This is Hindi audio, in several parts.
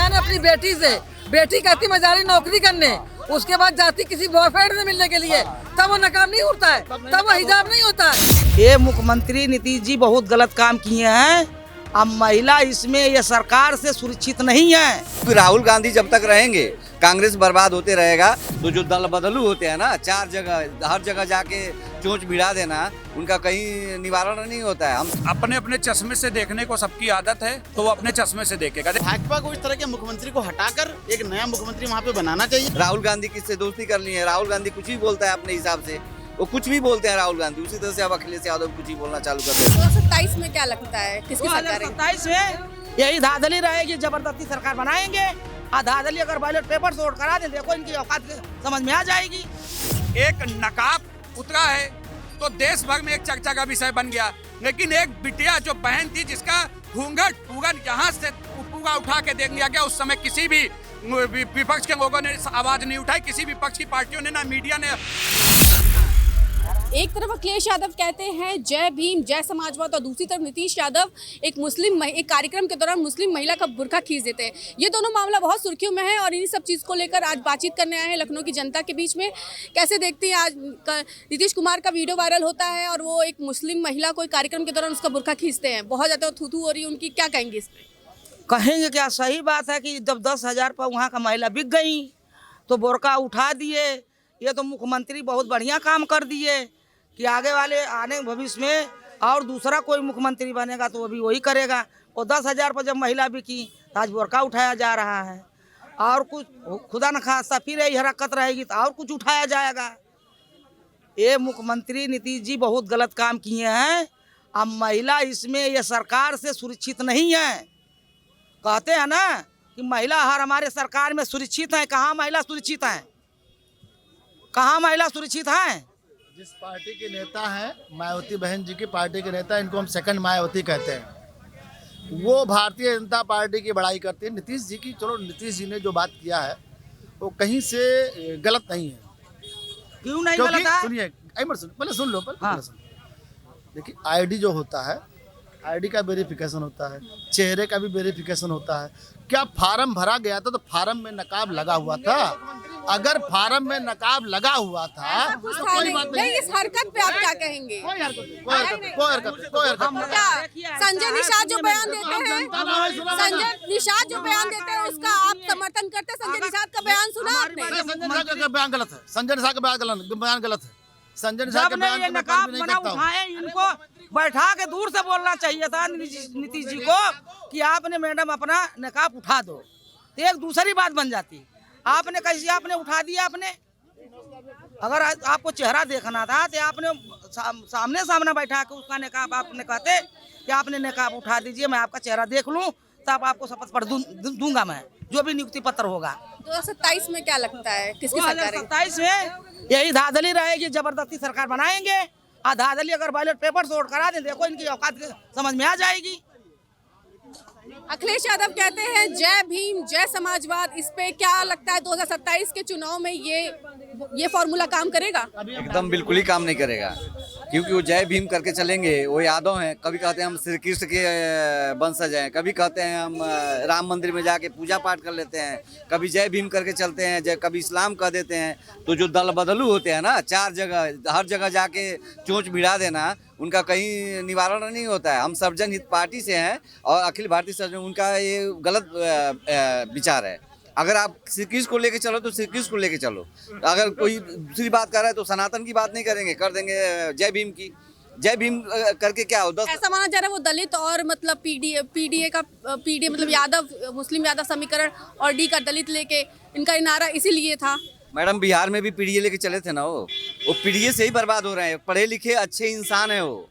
परेशान है अपनी बेटी से। बेटी कहती मैं जा रही नौकरी करने, उसके बाद जाती किसी बॉयफ्रेंड से मिलने के लिए, तब वो नकाब नहीं उड़ता है, तब वो हिजाब नहीं होता है। ये मुख्यमंत्री नीतीश जी बहुत गलत काम किए हैं। अब महिला इसमें ये सरकार से सुरक्षित नहीं है। राहुल गांधी जब तक रहेंगे कांग्रेस बर्बाद होते रहेगा। तो जो दल बदलू होते हैं ना, चार जगह हर जगह जाके चोंच भिड़ा देना, उनका कहीं निवारण नहीं होता है। हम अपने अपने चश्मे से देखने को सबकी आदत है, तो वो अपने चश्मे से देखेगा। भाजपा को इस तरह के मुख्यमंत्री को हटाकर एक नया मुख्यमंत्री वहाँ पे बनाना चाहिए। राहुल गांधी किससे दोस्ती कर ली है? राहुल गांधी कुछ भी बोलता है अपने हिसाब से, वो कुछ भी बोलते हैं राहुल गांधी। उसी तरह से अब अखिलेश यादव कुछ ही बोलना चालू कर देते हैं। 2027 में क्या लगता है किसकी सरकार है? 2027 में यही धांधली रहेगी, जबरदस्ती सरकार बनाएंगे। और धांधली अगर बैलेट पेपर से वोट करा दें, देखो इनकी औकात समझ में आ जाएगी। एक नकाब उतरा है तो देश भर में एक चर्चा का विषय बन गया, लेकिन एक बिटिया जो बहन थी जिसका घूंघट यहाँ से पूरा उठा के देख लिया गया, उस समय किसी भी विपक्ष के लोगों ने आवाज नहीं उठाई, किसी विपक्ष की पार्टियों ने, ना मीडिया ने। एक तरफ अखिलेश यादव कहते हैं जय भीम जय समाजवाद, और दूसरी तरफ नीतीश यादव एक कार्यक्रम के दौरान मुस्लिम महिला का बुर्का खींच देते हैं। ये दोनों मामला बहुत सुर्खियों में है और इन्हीं सब चीज़ को लेकर आज बातचीत करने आए हैं लखनऊ की जनता के बीच में। कैसे देखते हैं, आज नीतीश कुमार का वीडियो वायरल होता है और वो एक मुस्लिम महिला को एक कार्यक्रम के दौरान उसका बुर्का खींचते हैं, बहुत ज़्यादा थू हो रही है उनकी, क्या कहेंगे इस पर? कहेंगे क्या, सही बात है कि जब 10,000 पर वहाँ का महिला बिक गई तो बोरका उठा दिए। ये तो मुख्यमंत्री बहुत बढ़िया काम कर दिए कि आने भविष्य में और दूसरा कोई मुख्यमंत्री बनेगा तो वो भी वही करेगा। और 10,000 पर जब महिला बिकी तो आज बोरका उठाया जा रहा है, और कुछ खुदा न खास्ता फिर यही हरकत रहेगी तो और कुछ उठाया जाएगा। ये मुख्यमंत्री नीतीश जी बहुत गलत काम किए हैं। अब महिला इसमें ये सरकार से सुरक्षित नहीं है। कहते हैं ना कि महिला हर हमारे सरकार में सुरक्षित है। कहाँ महिला सुरक्षित है? कहाँ महिला सुरक्षित है? जिस पार्टी के नेता हैं, मायावती बहन जी की पार्टी के नेता, इनको हम सेकंड मायावती कहते हैं, वो भारतीय जनता पार्टी की बड़ाई करती है। नीतीश जी की, चलो नीतीश जी ने जो बात किया है वो कहीं से गलत नहीं है। क्यों नहीं गलत है? सुनिए, पहले सुन लो। हाँ। देखिए, आईडी जो होता है, आईडी का वेरिफिकेशन होता है, चेहरे का भी वेरिफिकेशन होता है। क्या फार्म भरा गया था तो फार्म में नकाब लगा हुआ था? अगर फार्म में नकाब लगा हुआ था तो कोई बात नहीं। इस हरकत पे आप क्या कहेंगे? कोई हरकत। क्या संजय निषाद जो बयान देते हैं उसका आप समर्थन करते हैं? संजय निषाद का बयान सुना आपने? संजय निषाद का बयान गलत है। संजय निषाद का बयान गलत है। संजय निषाद का बयान नकाब बना उठाए, इनको बैठा के दूर से बोलना चाहिए था नीतीश जी को कि आपने मैडम अपना नकाब उठा दो, तो एक दूसरी बात बन जाती। आपने कैसे आपने उठा दिया? आपने अगर आपको चेहरा देखना था तो आपने सामने बैठा के उसका नकाब आपने कहते कि आपने नकाब उठा दीजिए, मैं आपका चेहरा देख लूं, तब आपको शपथ पत्र दूंगा मैं, जो भी नियुक्ति पत्र होगा। 2027 में क्या लगता है किसकी सरकार है? 2027 में यही धांधली रहेगी, जबरदस्ती सरकार बनाएंगे। और धांधली अगर बैलेट पेपर से वोट करा दें, देखो इनकी औकात समझ में आ जाएगी। अखिलेश यादव कहते हैं जय भीम जय समाजवाद, इस पे क्या लगता है 2027 के चुनाव में ये फॉर्मूला काम करेगा? एकदम बिल्कुल ही काम नहीं करेगा, क्योंकि वो जय भीम करके चलेंगे। वो यादव हैं, कभी कहते हैं हम श्री कृष्ण के वंशज हैं, कभी कहते हैं हम राम मंदिर में जाके पूजा पाठ कर लेते हैं, कभी जय भीम करके चलते हैं, कभी इस्लाम कह देते हैं। तो जो दल बदलू होते हैं ना, चार जगह हर जगह जाके चोंच भिड़ा देना, उनका कहीं निवारण नहीं होता है। हम सर्वजन हित पार्टी से हैं और अखिल भारतीय सर्वजन, उनका ये गलत विचार है। अगर आप श्री कृष्ण को लेके चलो तो श्री कृष्ण को लेके चलो, अगर कोई दूसरी बात कर रहा है तो सनातन की बात नहीं करेंगे, कर देंगे जय भीम की। जय भीम करके क्या हो? ऐसा माना जा रहा है वो दलित और मतलब पीडीए मतलब यादव, मुस्लिम यादव समीकरण और डी का दलित लेके इनका नारा इसीलिए था। मैडम, बिहार में भी पीडीए लेके चले थे ना, वो पीडीए से ही बर्बाद हो रहे हैं। पढ़े लिखे अच्छे इंसान है वो।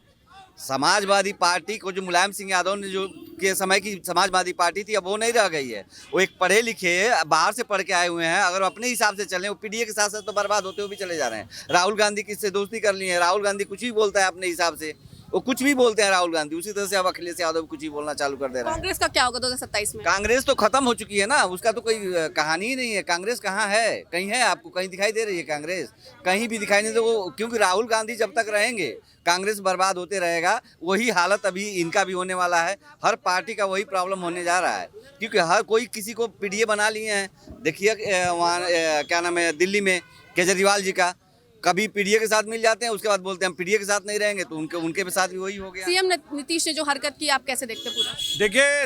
समाजवादी पार्टी को जो मुलायम सिंह यादव ने जो के समय की समाजवादी पार्टी थी, अब वो नहीं रह गई है। वो एक पढ़े लिखे बाहर से पढ़ के आए हुए हैं, अगर अपने हिसाब से चलें, वो पीडीए के साथ साथ तो बर्बाद होते हुए भी चले जा रहे हैं। राहुल गांधी किससे दोस्ती कर ली है? राहुल गांधी कुछ भी बोलता है अपने हिसाब से, वो कुछ भी बोलते हैं राहुल गांधी, उसी तरह से अब अखिलेश यादव कुछ ही बोलना चालू कर दे रहे हैं। कांग्रेस का क्या होगा 2027 में? कांग्रेस तो खत्म हो चुकी है ना, उसका तो कोई कहानी ही नहीं है। कांग्रेस कहाँ है? कहीं है आपको कहीं दिखाई दे रही है कांग्रेस? कहीं भी दिखाई नहीं दे वो, क्योंकि राहुल गांधी जब तक रहेंगे कांग्रेस बर्बाद होते रहेगा। वही हालत अभी इनका भी होने वाला है। हर पार्टी का वही प्रॉब्लम होने जा रहा है, क्योंकि हर कोई किसी को पीडीए बना लिए हैं। देखिए वहाँ क्या नाम है दिल्ली में केजरीवाल जी का, कभी पीडीए के साथ मिल जाते हैं, उसके बाद बोलते हैं हम पीडीए के साथ नहीं रहेंगे, तो उनके साथ भी वही हो गया। सीएम नीतीश ने जो हरकत की आप कैसे देखते पूरा? देखिए,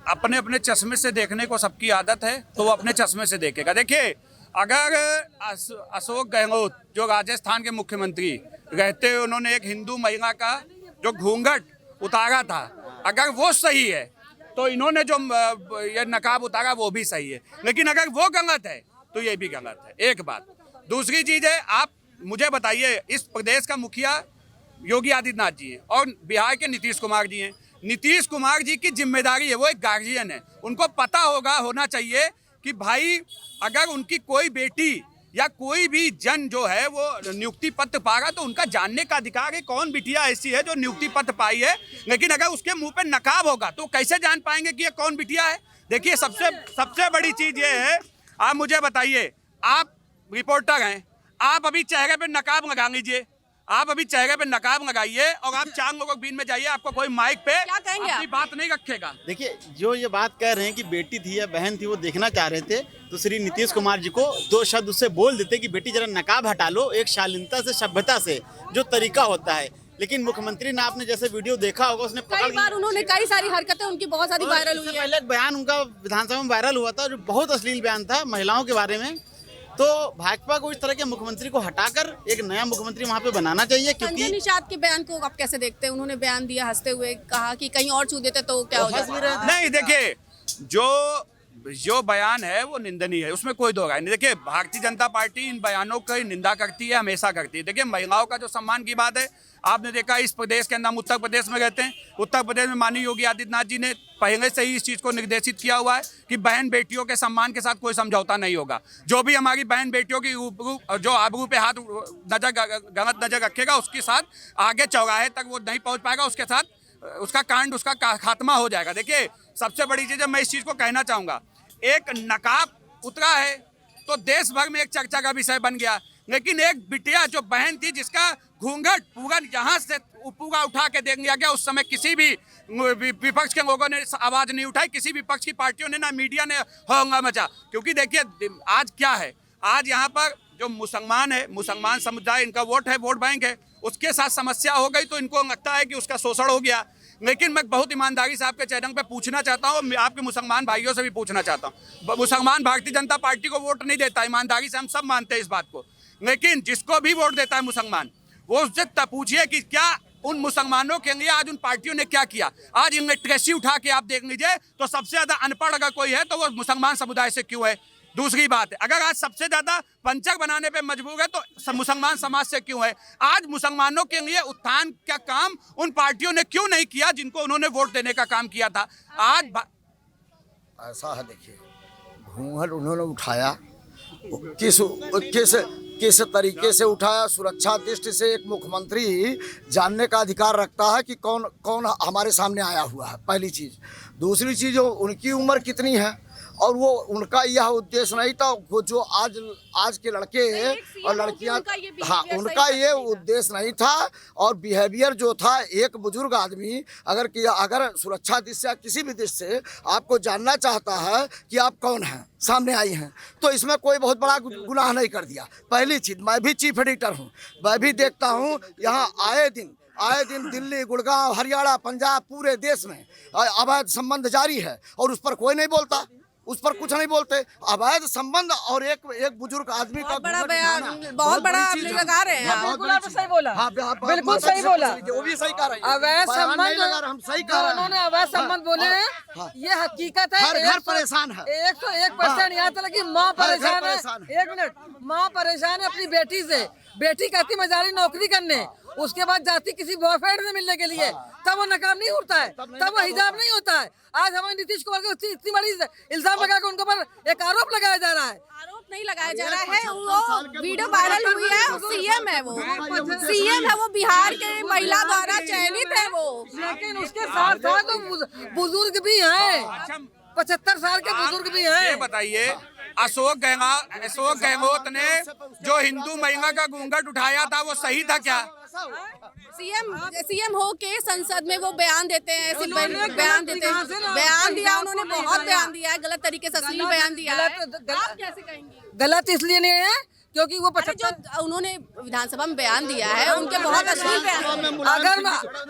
अपने अपने चश्मे से देखने को सबकी आदत है, तो वो अपने चश्मे से देखेगा। देखिए, अगर अशोक गहलोत जो राजस्थान के मुख्यमंत्री रहते हुए उन्होंने एक हिंदू महिला का जो घूंघट उतारा था, अगर वो सही है तो इन्होंने जो ये नकाब उतारा वो भी सही है। लेकिन अगर वो गलत है तो ये भी गलत है, एक बात। दूसरी चीज़ है, आप मुझे बताइए, इस प्रदेश का मुखिया योगी आदित्यनाथ जी हैं और बिहार के नीतीश कुमार जी हैं। नीतीश कुमार जी की जिम्मेदारी है, वो एक गार्जियन है, उनको पता होना चाहिए कि भाई अगर उनकी कोई बेटी या कोई भी जन जो है वो नियुक्ति पत्र पाएगा तो उनका जानने का अधिकार है कौन बिटिया ऐसी है जो नियुक्ति पत्र पाई है। लेकिन अगर उसके मुंह पे नकाब होगा तो कैसे जान पाएंगे कि ये कौन बिटिया है? देखिए, सबसे बड़ी चीज़ ये है, आप मुझे बताइए, आप रिपोर्टर हैं, आप अभी चेहरे पे नकाब लगा लीजिए, आप अभी चेहरे पे नकाब लगाइए और आप 4 लोगों के बीच में जाइए, आपको कोई माइक पे क्या कहेंगे अपनी बात नहीं रखेगा। देखिए, जो ये बात कह रहे हैं कि बेटी थी या बहन थी वो देखना चाह रहे थे, तो श्री नीतीश कुमार जी को 2 शब्द उससे बोल देते कि बेटी जरा नकाब हटा लो, एक शालीनता से, सभ्यता से, जो तरीका होता है। लेकिन मुख्यमंत्री ने, आपने जैसे वीडियो देखा होगा, उसने कई बार उन्होंने कई सारी हरकतें उनकी बहुत सारी वायरल हुई है। पहले एक बयान उनका विधानसभा में वायरल हुआ था जो बहुत अश्लील बयान था महिलाओं के बारे में। तो भाजपा को इस तरह के मुख्यमंत्री को हटाकर एक नया मुख्यमंत्री वहाँ पे बनाना चाहिए, क्योंकि संजय निषाद के बयान को आप कैसे देखते हैं? उन्होंने बयान दिया हंसते हुए, कहा कि कहीं और छू देते तो क्या हो जाता। नहीं, देखिए, जो बयान है वो निंदनीय है, उसमें कोई दो राय नहीं। देखिए, भारतीय जनता पार्टी इन बयानों की निंदा करती है, हमेशा करती है। देखिए, महिलाओं का जो सम्मान की बात है, आपने देखा इस प्रदेश के अंदर, हम उत्तर प्रदेश में रहते हैं, उत्तर प्रदेश में माननीय योगी आदित्यनाथ जी ने पहले से ही इस चीज़ को निर्देशित किया हुआ है कि बहन बेटियों के सम्मान के साथ कोई समझौता नहीं होगा। जो भी हमारी बहन बेटियों की जो आबरू पे हाथ गलत नजर रखेगा, उसके साथ आगे चौराहे तक वो नहीं पहुंच पाएगा, उसके साथ उसका खात्मा हो जाएगा। देखिए, सबसे बड़ी चीज़ है, मैं इस चीज़ को कहना चाहूँगा, एक नकाब उतरा है तो देश भर में एक चर्चा का विषय बन गया। लेकिन एक बिटिया जो बहन थी जिसका घूंघट पूरा यहाँ से पूरा उठा के देख लिया गया, उस समय किसी भी विपक्ष के लोगों ने आवाज़ नहीं उठाई, किसी विपक्ष की पार्टियों ने, ना मीडिया ने हंगामा मचा। क्योंकि देखिए, आज क्या है, आज यहाँ पर जो मुसलमान है, मुसलमान समुदाय, इनका वोट है, वोट बैंक है, उसके साथ समस्या हो गई तो इनको लगता है कि उसका शोषण हो गया। लेकिन मैं बहुत ईमानदारी से आपके चैनल पे पूछना चाहता हूँ, आपके मुसलमान भाइयों से भी पूछना चाहता हूँ, मुसलमान भारतीय जनता पार्टी को वोट नहीं देता, ईमानदारी से हम सब मानते हैं इस बात को। लेकिन जिसको भी वोट देता है मुसलमान, वो उससे पूछिए कि क्या उन मुसलमानों के लिए आज उन पार्टियों ने क्या किया। आज इलिटरेसी उठा के आप देख लीजिए तो सबसे ज़्यादा अनपढ़ अगर कोई है तो वो मुसलमान समुदाय से क्यों है। दूसरी बात है, अगर आज सबसे ज़्यादा पंचक बनाने पे मजबूर है तो मुसलमान समाज से क्यों है। आज मुसलमानों के लिए उत्थान का काम उन पार्टियों ने क्यों नहीं किया जिनको उन्होंने वोट देने का काम किया था। आज ऐसा है, देखिए, घूंघट उन्होंने उठाया, किस तरीके से उठाया। सुरक्षा दृष्टि से एक मुख्यमंत्री जानने का अधिकार रखता है कि कौन हमारे सामने आया हुआ है, पहली चीज़। दूसरी चीज़, उनकी उम्र कितनी है, और वो उनका यह उद्देश्य नहीं था। वो जो आज के लड़के और लड़कियां, हाँ, उनका ये उद्देश्य नहीं था। और बिहेवियर जो था, एक बुजुर्ग आदमी अगर सुरक्षा दृष्टि से किसी भी दृष्टि से आपको जानना चाहता है कि आप कौन हैं, सामने आई हैं, तो इसमें कोई बहुत बड़ा गुनाह नहीं कर दिया। पहली चीज़, मैं भी चीफ एडिटर हूँ, मैं भी देखता हूँ यहाँ आए दिन दिल्ली, गुड़गांव, हरियाणा, पंजाब, पूरे देश में अवैध संबंध जारी है और उस पर कोई नहीं बोलता, उस पर कुछ नहीं बोलते। अवैध संबंध और एक बुजुर्ग आदमी का बड़ा बयान, बहुत बड़ा आप लगा रहे हैं। बिल्कुल आपने सही बोला, बिल्कुल सही बोला, वो भी सही कह रहे हैं। अवैध संबंध, हम सही कह रहे हैं, उन्होंने अवैध संबंध बोले हैं, ये हकीकत है। हर घर परेशान है, 101% यहाँ तक कि माँ परेशान है। 1 मिनट, माँ परेशान है अपनी बेटी से। बेटी कहती मैं जा रही नौकरी करने, उसके बाद जाती किसी बॉयफ्रेंड से मिलने के लिए, तब वो नकाब नहीं उड़ता है, तब वो हिजाब नहीं होता है। आज हमारे नीतीश कुमार को इतनी बड़ी इल्जाम लगा के उनके ऊपर एक आरोप लगाया जा रहा है। आरोप नहीं लगाया जा रहा है, वो वीडियो वायरल हुई है, सीएम है वो बिहार के महिला द्वारा चयनित है वो। लेकिन उसके साथ साथ बुजुर्ग भी हैं, 75 साल के बुजुर्ग भी हैं। ये बताइए, अशोक गहलोत ने जो हिंदू महिला का घूंघट उठाया था वो सही था क्या? सीएम हो के संसद में वो बयान देते हैं, बयान दिया उन्होंने, बहुत बयान दिया है, गलत तरीके से अश्लील बयान दिया है। आप कैसे कहेंगे? गलत इसलिए नहीं है क्योंकि वो जो उन्होंने विधानसभा में बयान दिया है उनके बहुत अश्लील बयान। अगर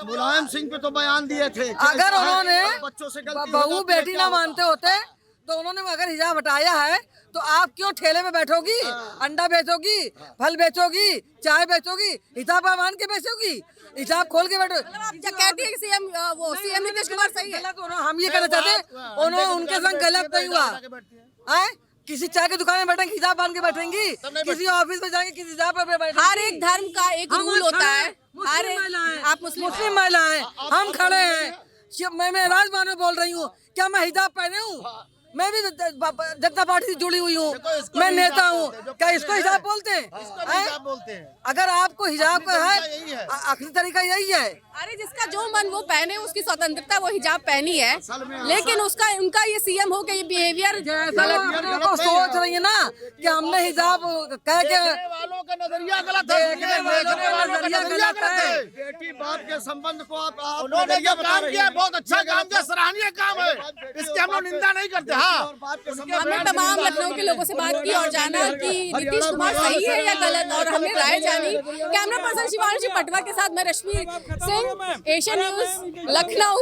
मुलायम सिंह पे तो बयान दिए थे, अगर उन्होंने बच्चों से बहू बेटी ना मानते होते तो उन्होंने अगर हिजाब हटाया है तो आप क्यों ठेले में बैठोगी, अंडा बेचोगी, फल बेचोगी, चाय बेचोगी, हिजाब मान के बेचोगी, हिजाब खोल के बैठो। कहती है कि सीएम नीतीश कुमार सही है। हम ये कहना चाहते हैं उन्होंने उनके संग गलत नहीं हुआ। किसी चाय की दुकान में बैठेंगे हिजाब बांध के बैठेंगी, किसी ऑफिस में जाएंगे किसी हिजाब पे बैठेंगे। हर एक धर्म का एक रूल होता है। आप मुस्लिम महिला हैं, हम खड़े हैं। मैं राजभवन में बोल रही हूँ, क्या मैं हिजाब पहने हूँ? मैं भी जनता पार्टी से जुड़ी हुई हूँ, मैं नेता हूँ, क्या इसको हिजाब बोलते हैं? अगर आपको हिजाब का है, आखिरी तरीका यही है। अरे जिसका जो मन वो पहने, उसकी स्वतंत्रता, वो हिजाब पहनी है, लेकिन उनका ये सीएम हो के ये बिहेवियर को सोच रही है ना कि हमने हिजाब कह के वालों का नजरिया गलत है। बेटी बाप के संबंध को आप उन्होंने जो काम किया बहुत अच्छा काम किया, सराहनीय काम है, इसकी हम लोग निंदा नहीं करते। हमने तमाम लखनऊ के लोगों से बात की और जाना कि नीतीश कुमार सही है या गलत, और हमने राय जानी। कैमरा पर्सन शिवांशी पटवा के साथ मैं रश्मि सिंह, एशियन न्यूज़, लखनऊ।